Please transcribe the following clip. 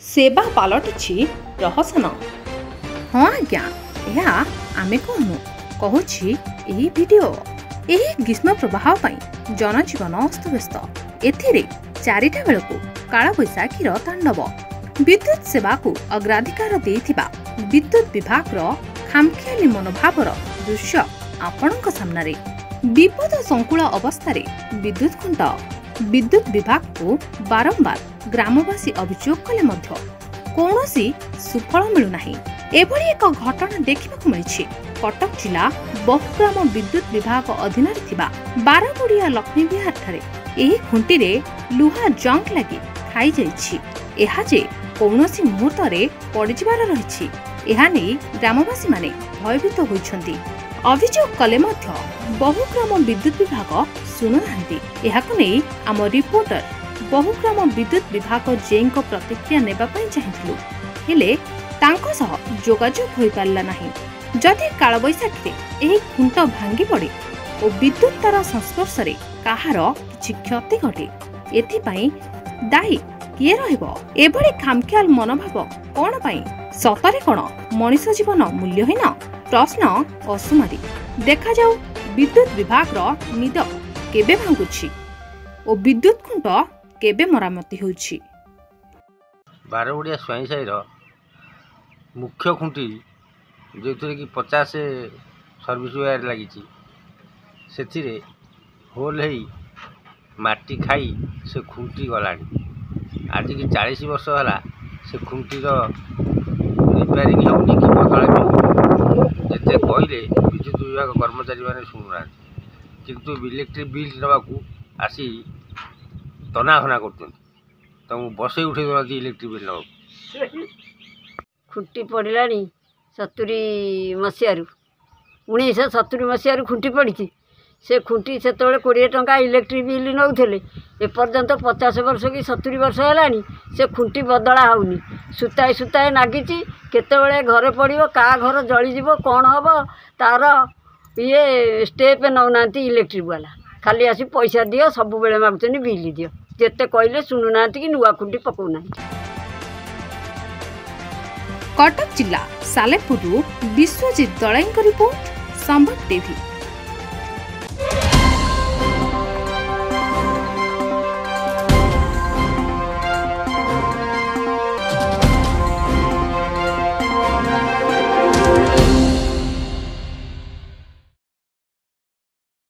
सेवा पलटि प्रहसन। हाँ आज्ञा यह आमे कहूँ कहूँ वीडियो यही ग्रीष्म प्रवाह जनजीवन अस्तव्यस्त एथिरे 4टा बेलू कालबैशाखीर तांडव विद्युत सेवा को अग्राधिकार देइथिबा विद्युत विभाग खामखियाली मनोभावर दृश्य आपणक सामने विपद संकुल अवस्था विद्युत खुंट विद्युत विभाग को बारंबार ग्रामवासी अभियोग कले मध्य कौनसी सुफल मिलुना। एभली एक घटना देखा मिली कटक जिला बहुग्राम विद्युत विभाग अधीन बारगुड़िया लक्ष्मी विहार ठारे एही खुंटी रे लुहा जंक लगी खाई जाइछि। एहा जे कौनसी मुहूर्त पड़िजिबार रहिछि एहा नै ग्रामवासी माने भयभीत होइछन्ति। अभियोग कले मध्य बहुग्राम विद्युत विभाग शुणुनाहांती। एहाकु नै आम रिपोर्टर बहुग्राम विद्युत विभाग जेईଙ୍କ प्रतिक्रिया नेबा पई चाहिथिलु हेले तांको सह जोगाजोग होई पारला नाही। जदि कालबैशाखी एही खुंट भांगी पड़े और विद्युत तार संस्पर्श रे काहार किछि क्षति घटे एथिपाई दायी किए रहिबो? एभली खामखियाल मनोभाव कोन पई? सतरे कोन मनुष्य जीवन मूल्यहीन? प्रश्न असुमारी। देखा जाऊ विद्युत विभाग निद केबे भांगुछि और विद्युत खुंट केबे मरामती होउछि। बारगुड़िया स्वाई साई मुख्य खुंटी जो कि 50 सर्विस वायर लगी से होल है माटी खाई से खुंटी गला आज की 40 वर्ष है से खुंटीर रिपेयरिंग होनी कि बदल जिते कहले विद्युत विभाग कर्मचारी मैंने शुणुना किंतु इलेक्ट्रिक बिल नवाक आसी तनाघना कर बसई उठे दे इलेक्ट्रिक बिल नवा खुंटी पड़ा 70 मसीह 1970 मसीह खुंटी पड़ी से खुंटी से 20 टंका इलेक्ट्रिक बिल नौले एपर्यंत 50 वर्ष कि 70 वर्ष है से खुंटी बदला होनी सुताए सुताए नागिची केतबेले घरे पड़ो का घर जलीज कौन हम तार ये स्टेप नौना इलेक्ट्रिक वाला खाली आसी पैसा दियो सब बेले मागुचनी बिल दियो जिते कहले शुणुना कि नुआ खुंटी पकाउना। कटक जिला सालेपुर विश्वजित दलाई रिपोर्ट संभव टीवी।